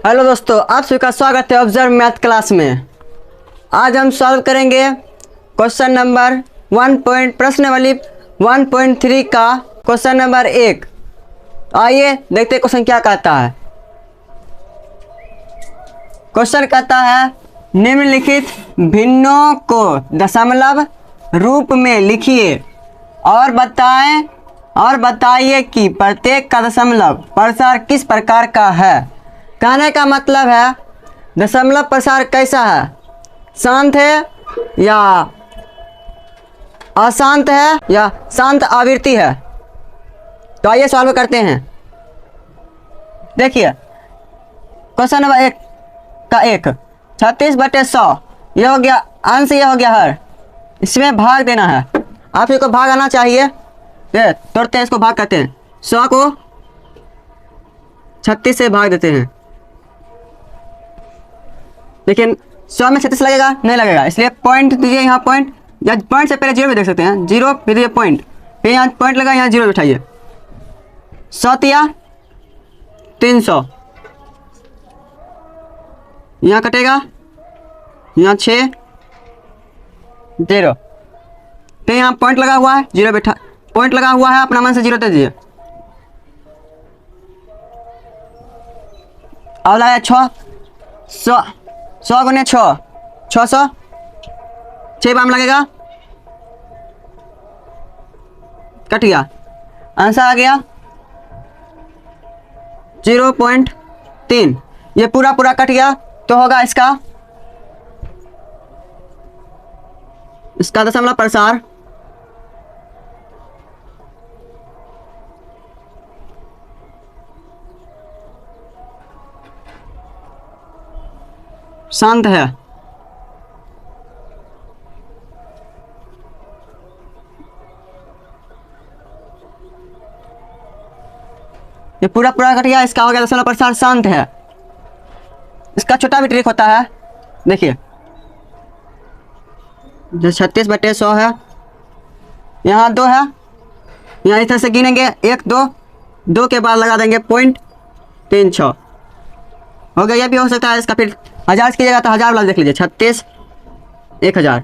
Hello दोस्तों, आप सभी का स्वागत है ऑब्जर्व मैथ क्लास में। आज हम सॉल्व करेंगे क्वेश्चन नंबर प्रश्नावली 1.3 का क्वेश्चन नंबर 1। आइए देखते हैं क्वेश्चन क्या कहता है। क्वेश्चन कहता है निम्नलिखित भिन्नों को दशमलव रूप में लिखिए और बताइए कि प्रत्येक का दशमलव प्रसार किस प्रकार का है। कहने का मतलब है दशमलव प्रसार कैसा है, शांत है या अशांत है या शांत आवृत्ति है। तो आइए सॉल्व करते हैं। देखिए क्वेश्चन नंबर 1 का 1 36/100 यह हो गया अंश, यह हो गया हर। इसमें भाग देना है, आप इसको भाग आना चाहिए। तोड़ते हैं, इसको भाग करते हैं। 100 को 36 से भाग देते हैं। लेकिन 100 में 36 लगेगा नहीं लगेगा, इसलिए पॉइंट दीजिए। यहाँ पॉइंट या पॉइंट से पहले जीरो भी देख सकते हैं। जीरो फिर दीजिए पॉइंट, फिर यहाँ पॉइंट लगा, यहाँ जीरो बिठाइए। 100 या 300 यहाँ कटेगा, यहाँ 6 0, फिर यहाँ पॉइंट लगा हुआ है, जीरो बैठा पॉइंट लगा हुआ है, अपना मन से जीरो दे दीजिए। अब लगा 600 100 गुने 6 600, 6 बार लगेगा, कट गया। आंसर आ गया 0.3। ये पूरा कट गया तो होगा इसका दशमलव प्रसार शांत है। ये पूरा कट गया, इसका हो गया दशमलव प्रसार शांत है। इसका छोटा भी ट्रिक होता है। देखिए जो 36/100 है, यहाँ 2 है, यहाँ इस तरह से गिनेंगे 1 2 2 के बाद लगा देंगे पॉइंट 3 6 हो गया। यह भी हो सकता है। इसका फिर 1000 कीजिएगा तो 1000 वाला देख लीजिए, 36 1000।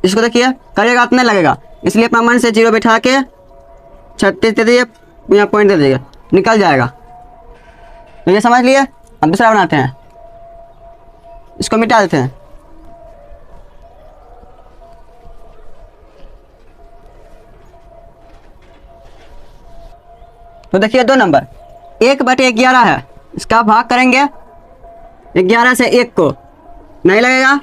इसको देखिए करिएगा तो नहीं लगेगा, इसलिए अपना मन से जीरो बैठा के 36 दे दीजिए, यहाँ पॉइंट दे दीजिए, निकल जाएगा। तो ये समझ लिए। अब दूसरा बनाते हैं, इसको मिटा देते हैं। तो देखिए 2 नंबर 1/11 है, इसका भाग करेंगे 11 से 1 को नहीं लगेगा,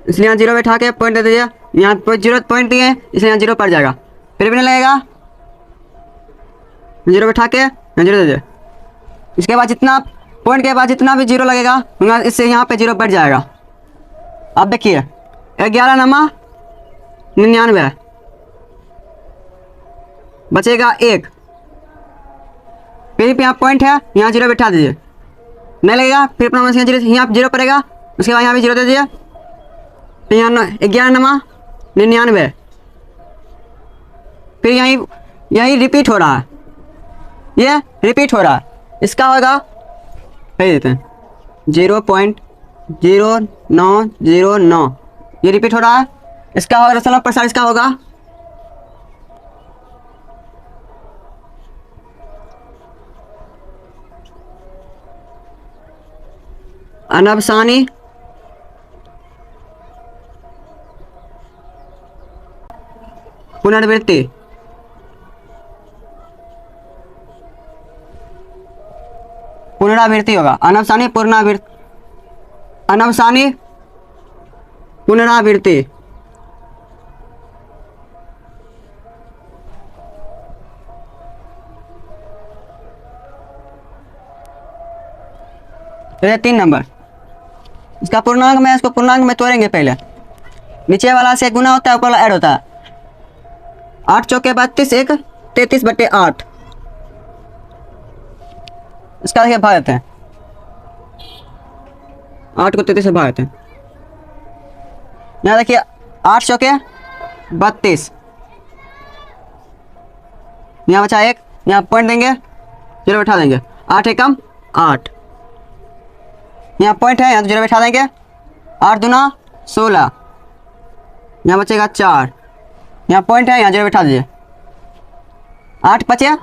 इसलिए यहाँ जीरो बैठा के पॉइंट दे दीजिए। यहाँ जीरो पॉइंट दिए इसलिए यहाँ जीरो पड़ जाएगा, फिर भी नहीं लगेगा, जीरो बैठा के यहाँ जीरो दे दीजिए। इसके बाद जितना पॉइंट के बाद जितना भी जीरो लगेगा इससे यहाँ पे जीरो बढ़ जाएगा। अब देखिए 11 नमा 99 बचेगा 1, फिर यहाँ पॉइंट है, यहाँ जीरो बैठा दीजिए, नहीं लगेगा, फिर अपना जीरो, यहाँ जीरो पड़ेगा, उसके बाद यहाँ भी जीरो दे दीजिए। फिर यहाँ 11 नमा 99, फिर यही रिपीट हो रहा है, ये रिपीट हो रहा है। इसका होगा भेज देते हैं 0.0909, ये रिपीट हो रहा है। इसका होगा दशमलव प्रसार, इसका होगा अनवसानी पुनरावृत्ति। पुनरावृत्ति होगा अनवसानी पुनरावृत्ति। तो 3 नंबर इसका पूर्णांक में, इसको पूर्णांक में तोड़ेंगे। पहले नीचे वाला से गुना होता है, ऊपर वाला ऐड होता है। 8 चौके 32, 1 33/8। इसका देखिए भाग देते हैं, 8 को 33 से भाग देते हैं। यहाँ देखिए 8 चौके 32, यहाँ बचा 1, यहाँ पॉइंट देंगे, जीरो बैठा देंगे। 8 एकम 8। यहाँ पॉइंट है, यहाँ तो जीरो बैठा देंगे। 8 दूना 16, यहाँ बचेगा 4। यहाँ पॉइंट है, यहाँ जीरो बैठा दीजिए। 8 बचे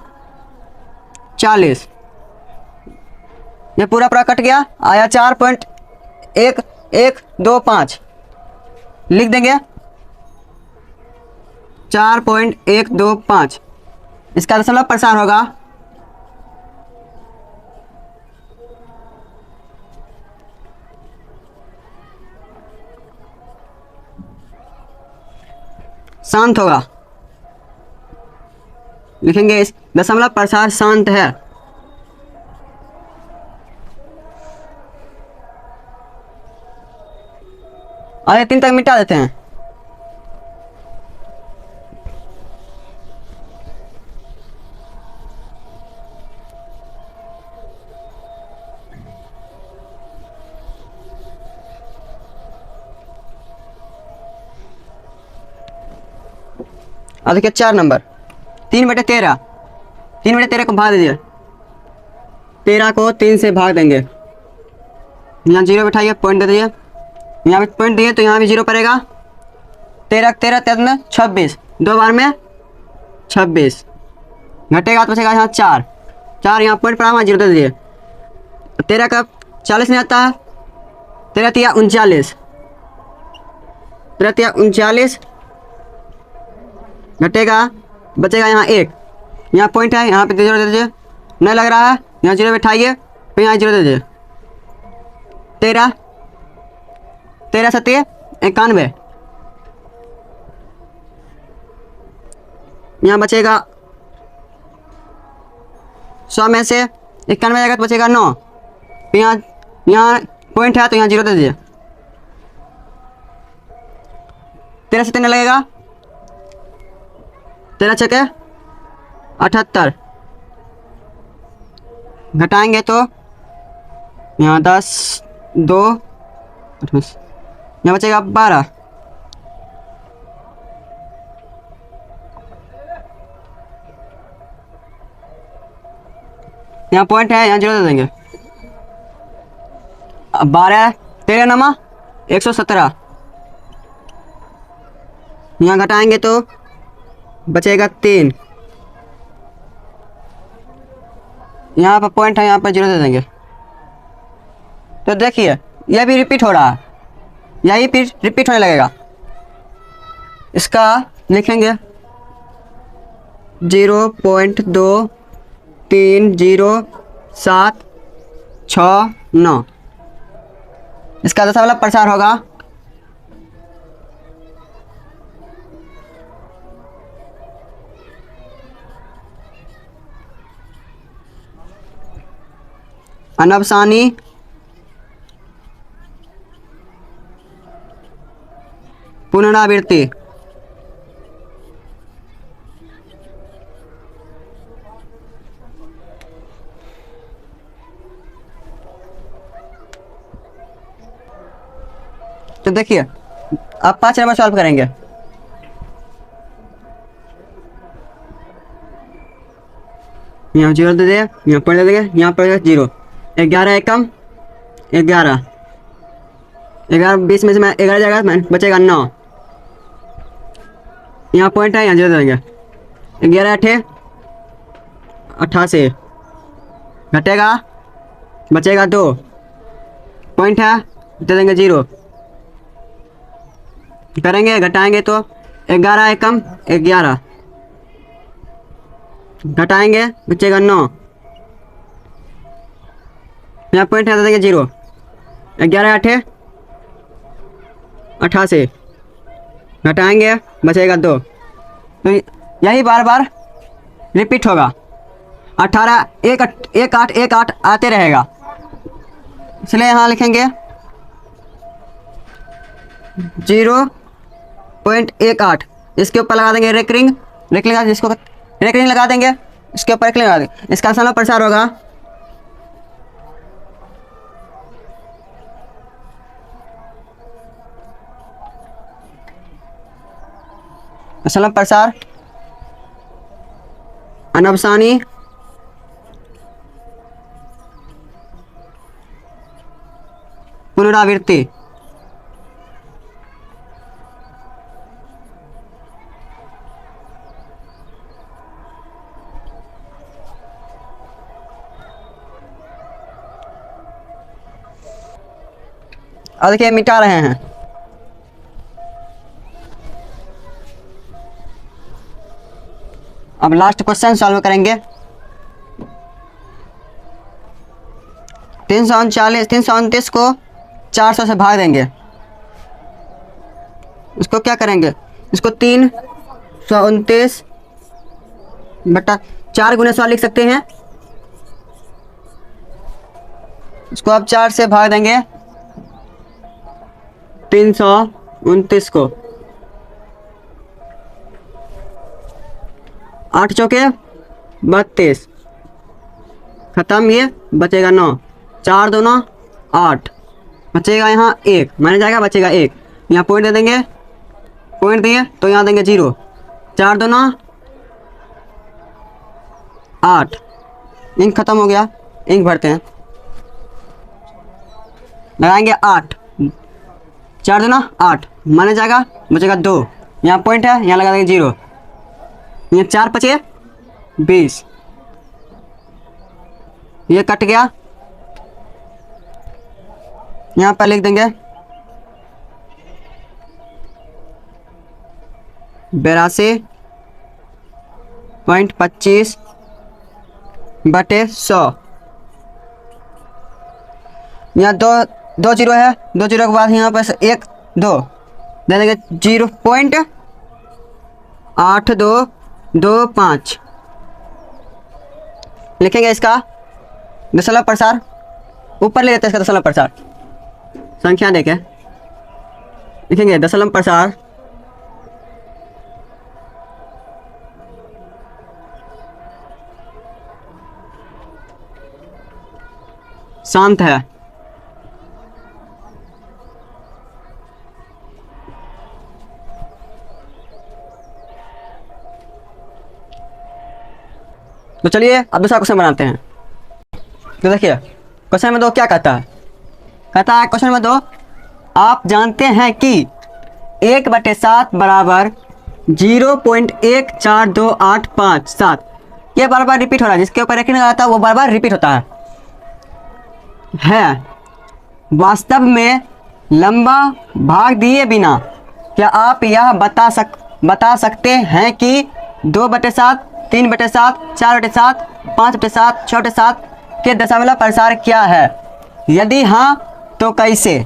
40, ये पूरा पूरा कट गया, आया 4.1125, लिख देंगे 4.125। इसका दशमलव प्रसार होगा शांत होगा, लिखेंगे इस दशमलव प्रसार शांत है। आधे 3 तक मिटा देते हैं। अब देखिए 4 नंबर, 3/13, 3/13 को भाग दीजिए। 13 को 3 से भाग देंगे, यहाँ जीरो बैठाइए, पॉइंट दे दीजिए। यहाँ भी पॉइंट दिए तो यहाँ भी जीरो पड़ेगा। 13 13 13 26, 2 बार में 26, घटेगा तो बचेगा यहाँ 4। 4 यहाँ पॉइंट पड़ा, वहाँ जीरो दे दीजिए। 13 का 40 नहीं आता है, 13 तिया 39, 13 तिया 39, घटेगा बचेगा यहाँ 1। यहाँ पॉइंट है, यहाँ पे जीरो दे दीजिए। नहीं लग रहा है, यहाँ जीरो बैठाइए, फिर यहाँ जीरो दे दीजिए। 13 13 सत्य 91, यहाँ बचेगा 100 में से 91 जाएगा तो बचेगा 9। फिर यहाँ पॉइंट है तो यहाँ जीरो दे दीजिए। 13 से 3 लगेगा, 13 छके 78, घटाएंगे तो यहाँ 10 2 यहाँ बचेगा 12। यहाँ पॉइंट है, यहाँ जीरो दे देंगे। 12 13 नमा 117, यहाँ घटाएंगे तो बचेगा 3। यहाँ पर पॉइंट है, यहाँ पर जीरो दे देंगे। तो देखिए यह भी रिपीट हो रहा है, यही फिर रिपीट होने लगेगा। इसका लिखेंगे 0.230769, इसका दशमलव प्रसार होगा अनवसानी पुनरावृत्ति। तो देखिए अब 5 नंबर सॉल्व करेंगे। यहाँ जीरो दे दे, यहाँ पर दे देंगे, यहाँ पर जीरो। 11 एकम 11, 11 20 में से मैं 11 जाएगा, बचेगा 9। यहाँ पॉइंट है, यहाँ जीरो दे देंगे। 11 8 88, घटेगा बचेगा 2, पॉइंट है दे देंगे 0। करेंगे घटाएंगे तो 11 एकम 11, घटाएंगे बचेगा 9, यहाँ पॉइंट है दे देंगे 0। 11 8 88, घटाएंगे बचेगा 2। तो यही बार बार रिपीट होगा। 18 1 8 1 8 आते रहेगा, इसलिए यहाँ लिखेंगे 0.18। इसके ऊपर लगा देंगे रेकरिंग, जिसको रेकरिंग लगा देंगे, इसके ऊपर रेकरिंग लगा देंगे। इसका दशमलव प्रसार होगा दशमलव प्रसार अनवसानी पुनरावृत्ति। अब देखिए मिटा रहे हैं। अब लास्ट क्वेश्चन सॉल्व करेंगे। 339 को 400 से भाग देंगे। इसको क्या करेंगे, इसको 329 बटा 4 गुना 100 लिख सकते हैं। इसको आप 4 से भाग देंगे 329 को। 8 चौके 32, खत्म, ये बचेगा 9, 4 2 9 8, बचेगा यहाँ 1, माना जाएगा बचेगा 1। यहाँ पॉइंट दे देंगे, पॉइंट दिए तो यहाँ देंगे 0, 4 2 9 8, इंक खत्म हो गया, इंक भरते हैं, लगाएंगे 8, 4 2 9 8, माना जाएगा बचेगा 2, यहाँ पॉइंट है, यहाँ लगा देंगे 0, यहाँ 4 बचे 20, ये कट गया, यहाँ पर लिख देंगे 82.25 बटे 100। यहाँ दो जीरो है, 2 जीरो के बाद यहाँ पर 1 2 दे देंगे 0.8225 लिखेंगे। इसका दशमलव प्रसार ऊपर ले लेते हैं, इसका दशमलव प्रसार संख्या देके लिखेंगे दशमलव प्रसार शांत है। तो चलिए अब दूसरा क्वेश्चन बनाते हैं। तो देखिए क्वेश्चन नंबर 2 क्या कहता है, कहता है क्वेश्चन नंबर 2, आप जानते हैं कि 1/7 बराबर 0.14287। ये बार बार रिपीट हो रहा है, जिसके ऊपर रेखिंग लगाता है वो बार बार रिपीट होता है। वास्तव में लंबा भाग दिए बिना क्या आप यह बता सकते हैं कि 2/7, 3/7, 4/7, 5/7, 6/7 के दशमलव प्रसार क्या है? यदि हाँ तो कैसे?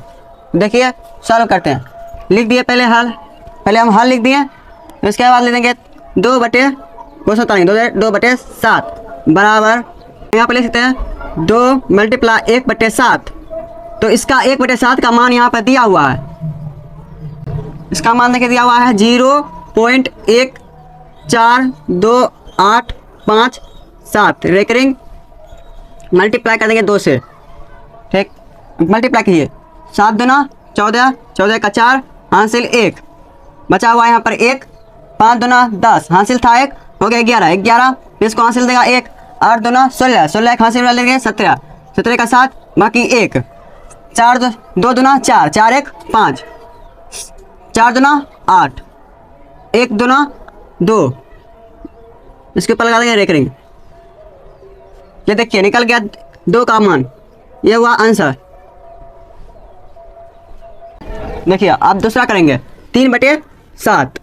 देखिए सॉल्व करते हैं। लिख दिए पहले हल, पहले हम हल लिख दिए, इसके बाद ले देंगे 2/7 बराबर, यहाँ पर लिख सकते हैं 2 × 1/7। तो इसका 1/7 का मान यहाँ पर दिया हुआ है, इसका मान देखिए दिया हुआ है 0.1428557। रेकरिंग मल्टीप्लाई कर देंगे 2 से, ठीक, मल्टीप्लाई कीजिए, 7 2 9 14, 14 का 4 हासिल 1, बचा हुआ यहाँ पर 1, 5 2 9 10 हासिल था 1, हो गया 11, 11 इसको हासिल देगा 1, 8 2 9 16, 16 एक हासिल लेंगे 17, 17 का 7 बाकी 1, 4 2 2 9 4, 4 1 5, 4 2 9 8, 1 2 9 2, इसके ऊपर लगा देंगे रेकरिंग। ये देखिए निकल गया 2 का मान, ये हुआ आंसर। देखिए अब दूसरा करेंगे 3/7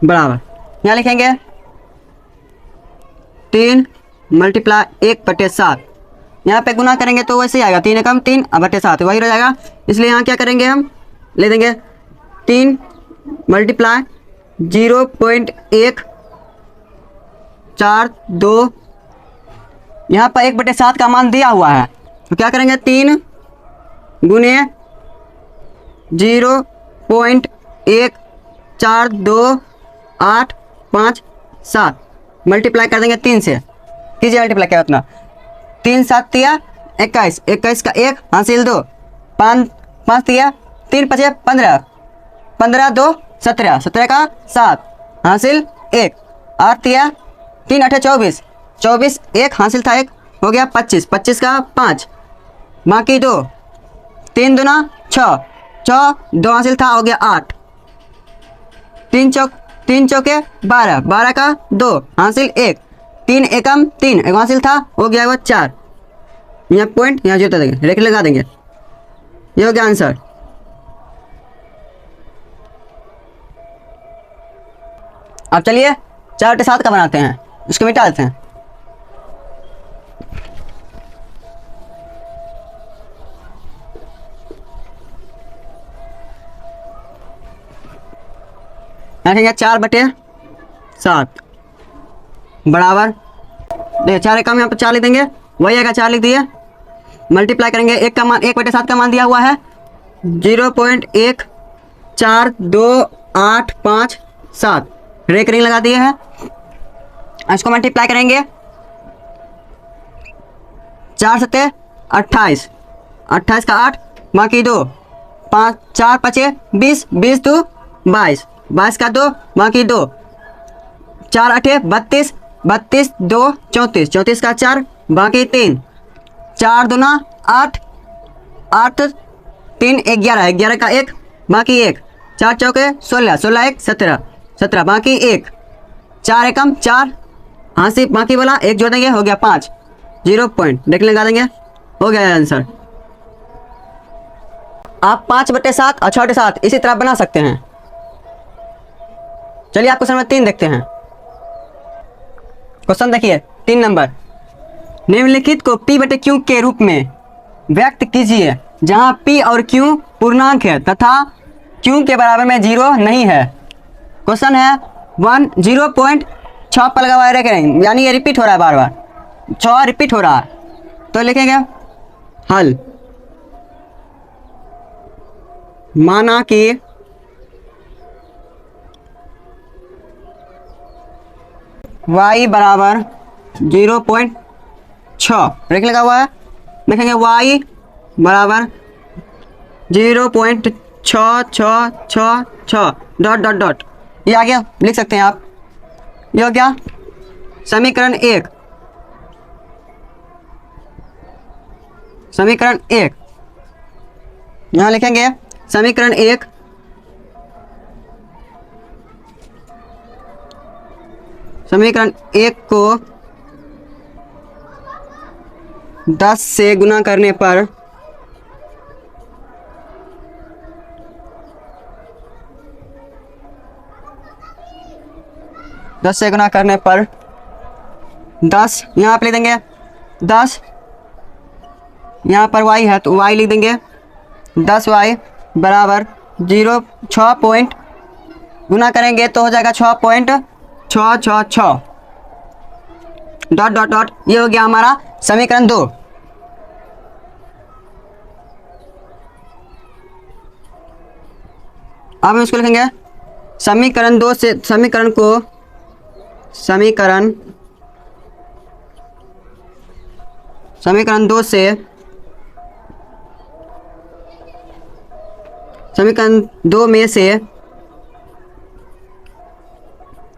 बराबर, यहाँ लिखेंगे 3 × 1/7, यहाँ पे गुना करेंगे तो वैसे ही आएगा, 3 एकम 3/7 वही रह जाएगा। इसलिए यहाँ क्या करेंगे, हम ले देंगे 3 × 0.142, यहाँ पर 1/7 का मान दिया हुआ है, तो क्या करेंगे 3 × 0.1428557 मल्टीप्लाई कर देंगे 3 से, कीजिए मल्टीप्लाई क्या उतना, 3 7 तिया 21, 21 का 1 हासिल 2, 5 5 तिया 3 5 15, 15 2 17, 17 का 7 हासिल 1, 8 तिया 3 8 24, 24 1 हासिल था 1, हो गया 25, 25 का 5 बाकी 2, 3 दूना 6, 6 2 हासिल था, हो गया 8, 3 चौके 12, 12 का 2 हासिल 1, 3 एकम 3 एक हासिल था, हो गया वो 4। यहाँ पॉइंट यहाँ जोता देंगे, रेख लगा देंगे, ये हो गया आंसर। अब चलिए 4 बटे 7 का बनाते हैं, उसको मिटा देते हैं। लिखेंगे 4 बटे 7 बराबर, देखिए 4 एक कम यहाँ पर 4 लिख देंगे, वही आएगा 4 लिख दिए, मल्टीप्लाई करेंगे, 1 का मान 1 बटे 7 का मान दिया हुआ है 0.142857, रेक रिंग लगा दिए हैं। इसको मल्टीप्लाई करेंगे, 4 सत्ते 28, 28 का 8 बाकी 2, 5 4 पचे 20, 20 2 22, 22 का 2 बाकी 2, 4 8 32, 32 2 34, 34 का 4 बाकी 3, 4 दूना 8, 8 3 11, 11 का 1 बाकी 1, 4 चौके 16, 16 1 17, 17 बाकी 1, 4 एकम 4 हासिल बाकी वाला 1 जोड़ देंगे, हो गया 5, 0 पॉइंट देख लगा देंगे, हो गया आंसर। आप 5 बटे 7 और 6 बटे 7 इसी तरह बना सकते हैं। चलिए आप क्वेश्चन नंबर 3 देखते हैं। क्वेश्चन देखिए 3 नंबर, निम्नलिखित को P बटे Q के रूप में व्यक्त कीजिए जहां P और Q पूर्णांक है तथा Q के बराबर में 0 नहीं है। क्वेश्चन है 0.6 पर लगा हुआ है, यानी ये रिपीट हो रहा है, बार बार 6 रिपीट हो रहा है, तो लिखेंगे हल। माना कि y बराबर 0.6 रेख लगा हुआ है, लिखेंगे y बराबर 0.6666 डॉट डॉट डॉट, ये आ गया, लिख सकते हैं आप। ये हो गया समीकरण 1, समीकरण 1 यहाँ लिखेंगे समीकरण 1 समीकरण 1 को 10 से गुना करने पर पर 10 यहाँ पर लिख देंगे, 10 यहाँ पर y है तो y लिख देंगे, 10y बराबर 6 पॉइंट गुना करेंगे तो हो जाएगा 6.666 डॉट डॉट डॉट, ये हो गया हमारा समीकरण 2। अब हम इसको लिखेंगे समीकरण 2 से समीकरण 2 से समीकरण 2 में से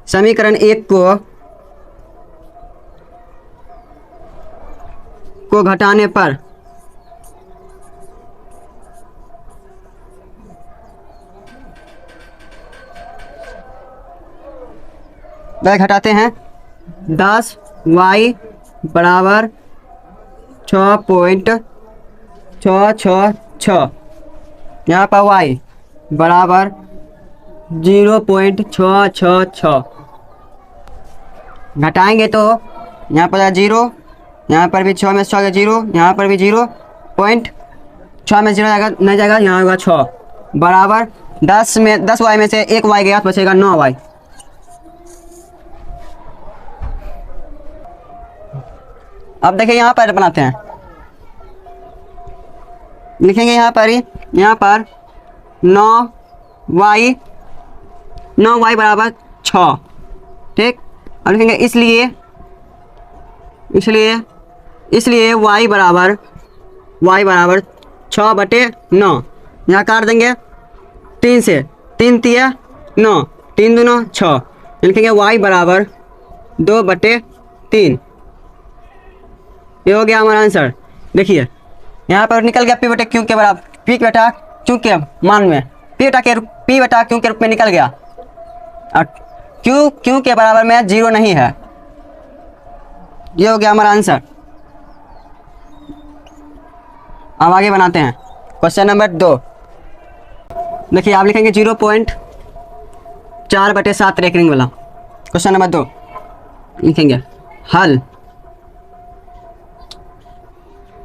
समीकरण 1 को घटाने पर वह घटाते हैं 10y बराबर 6.666, यहाँ पर y बराबर 0.666, घटाएंगे तो यहाँ पर 0, यहाँ पर भी 6 में 6 0, यहाँ पर भी 0 पॉइंट 6 में 0 जाएगा, नहीं जाएगा, यहाँ होगा 6 बराबर 10y में से 1y गया तो बचेगा 9y। अब देखिए यहाँ पर बनाते हैं, लिखेंगे यहाँ पर 9y बराबर 6, ठीक। अब लिखेंगे इसलिए y बराबर 6 बटे 9, यहाँ काट देंगे 3 से, 3 तिया 9, 3 दूना 6, लिखेंगे y बराबर 2 बटे 3, ये हो गया हमारा आंसर। देखिए यहाँ पर निकल गया P बटे Q के बराबर, पी बटा क्यू के मान में पी बटा क्यू के रूप में निकल गया और क्यू के बराबर में 0 नहीं है। ये हो गया हमारा आंसर। अब आगे बनाते हैं क्वेश्चन नंबर 2। देखिए आप लिखेंगे 0.4/7 रेकरिंग वाला। क्वेश्चन नंबर 2 लिखेंगे हल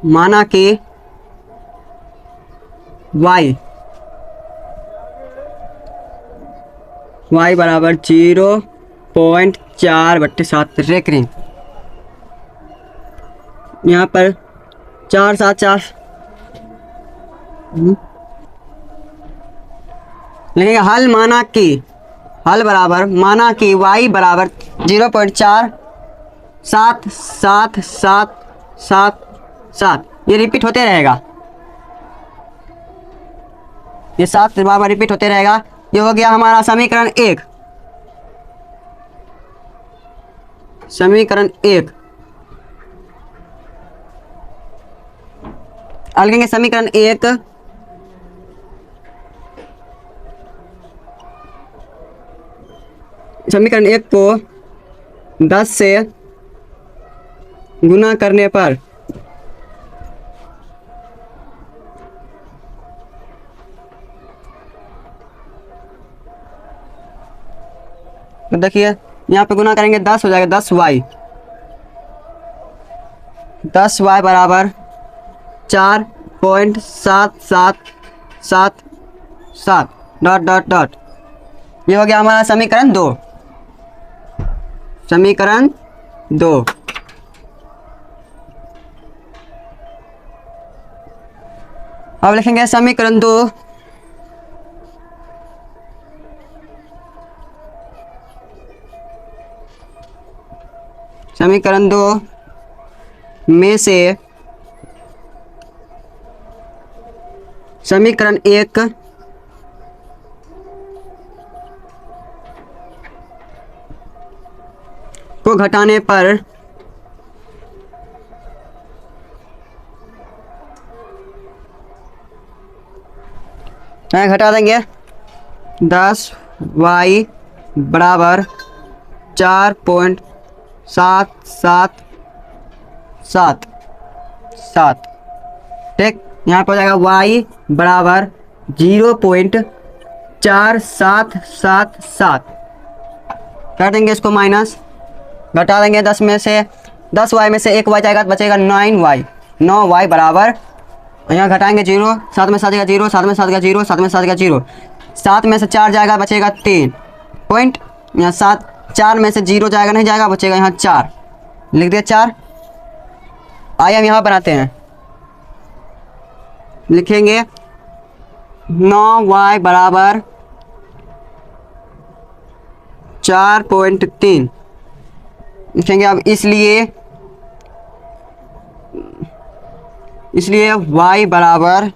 माना कि y बराबर 0.4/7 रेकरिंग। यहाँ पर 4 7 4 लिखेंगे हल माना कि y बराबर 0.4777777। ये रिपीट होते रहेगा, ये 7 बार रिपीट होते रहेगा। ये हो गया हमारा समीकरण 1। समीकरण 1 अब लिखेंगे समीकरण 1 को 10 से गुना करने पर तो देखिए यहाँ पे गुना करेंगे 10 हो जाएगा 10y बराबर 4.7777 डॉट डॉट डॉट। ये हो गया हमारा समीकरण 2। समीकरण 2 अब लिखेंगे समीकरण 2 समीकरण 2 में से समीकरण 1 को घटाने पर घटा देंगे 10y बराबर 4.7777। ठीक, यहाँ पर हो जाएगा y बराबर 0.4777। कर देंगे इसको माइनस, घटा देंगे 10 में से 10y में से 1y जाएगा तो बचेगा 9y। 9y बराबर यहाँ घटाएंगे 0, 7 में 7 0, 7 में 7 0, 7 में 7 0, 7 में से 4 जाएगा बचेगा 3 पॉइंट। यहाँ 7 4 में से 0 जाएगा नहीं जाएगा बचेगा यहाँ 4, लिख दिया 4। आइए हम यहाँ बनाते हैं, लिखेंगे 9y बराबर 4.3 लिखेंगे। अब इसलिए y बराबर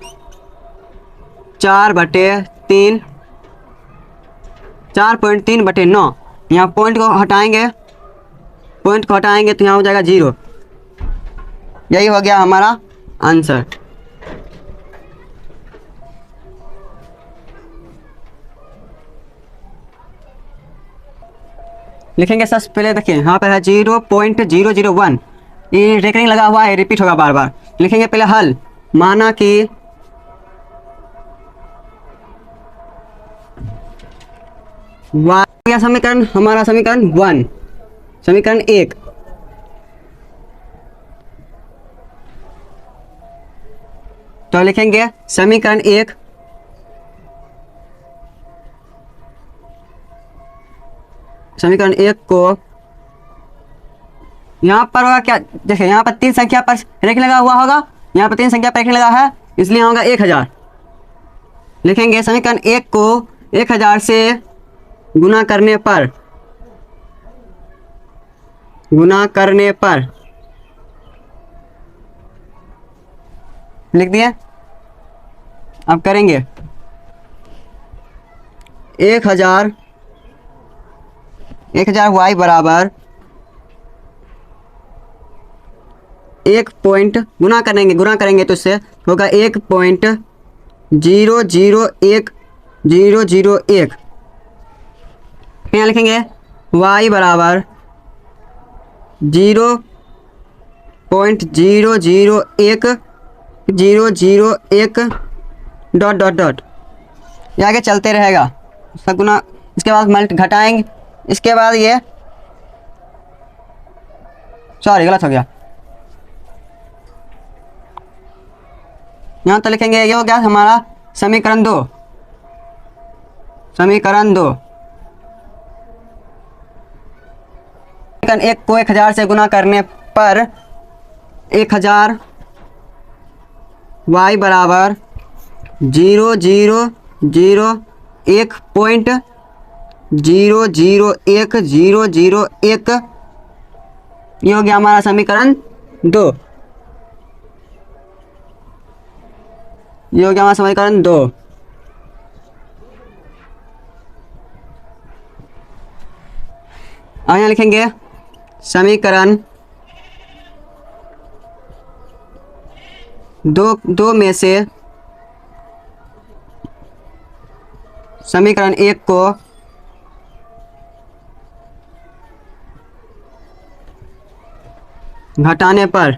4/3 4.3/9। यहाँ पॉइंट को हटाएंगे तो यहाँ हो जाएगा 0। यही हो गया हमारा आंसर। लिखेंगे सबसे पहले देखिए यहाँ पर है 0.001। ये रेकरिंग लगा हुआ है, रिपीट होगा बार बार। लिखेंगे पहले हल माना कि y समीकरण हमारा समीकरण 1 समीकरण 1 तो लिखेंगे समीकरण 1 को यहाँ पर होगा क्या, देखिए यहाँ पर 3 संख्या पर रेखा लगा हुआ होगा, यहाँ पर 3 संख्या पर रेखा लगा है इसलिए होगा 1000। लिखेंगे समीकरण 1 को 1000 से गुना करने पर लिख दिए। अब करेंगे 1000 y बराबर 1 पॉइंट गुना करेंगे तो इससे होगा 1.4 0 0 1 0 0 1। यहाँ लिखेंगे y बराबर 0.001 0 0 1 डॉट डॉट डॉट। ये आगे चलते रहेगा, उसका गुना, इसके बाद मल्ट घटाएंगे, इसके बाद ये सॉरी गलत हो गया, यहाँ तो लिखेंगे ये हो गया हमारा समीकरण 2। समीकरण 2 समीकरण 1 को 1000 से गुना करने पर 1000 y बराबर 0 0 0 1.0 0 1 0 0 1। ये हो गया हमारा समीकरण 2। ये हो गया हमारा समीकरण 2। अब यहाँ लिखेंगे समीकरण 2 में से समीकरण 1 को घटाने पर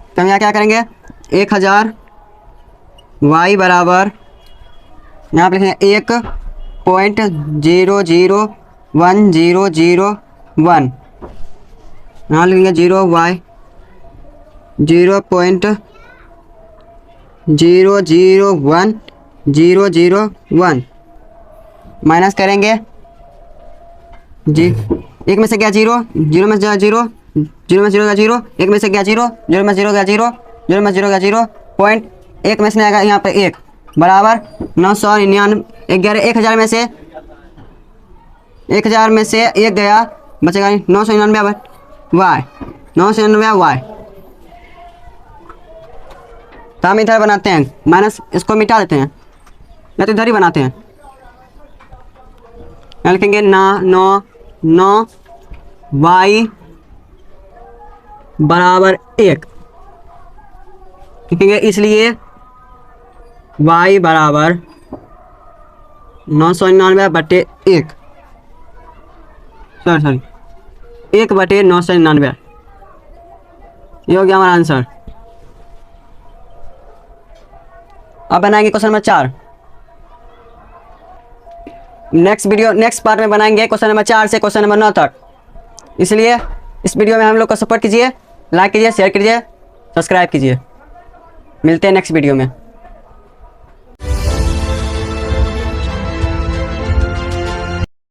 तो हम यहाँ क्या करेंगे, 1000 y बराबर यहाँ पे लिखेंगे 1.001 यहाँ लिखेंगे 0 y 0.001 माइनस करेंगे जी, एक में से गया 0 0 में से 0 0 में 0 गया 0, एक में से गया 0 0 में 0 गया 0 0 में 0 गया 0 पॉइंट, एक में से आएगा यहाँ पे 1 बराबर 999 11 1000 में से 1000 में से 1 गया, बचेगा 999 y 999 y। तो हम इधर बनाते हैं माइनस, इसको मिटा देते हैं या तो इधर ही बनाते हैं। यहाँ लिखेंगे 9 y बराबर 1 लिखेंगे, इसलिए y बराबर 999/1 सॉरी 1/999। ये हो गया हमारा आंसर। अब बनाएंगे क्वेश्चन नंबर 4। नेक्स्ट पार्ट में बनाएंगे क्वेश्चन नंबर 4 से क्वेश्चन नंबर 9 तक। इसलिए इस वीडियो में हम लोग को सपोर्ट कीजिए, लाइक कीजिए, शेयर कीजिए, सब्सक्राइब कीजिए। मिलते हैं नेक्स्ट वीडियो में।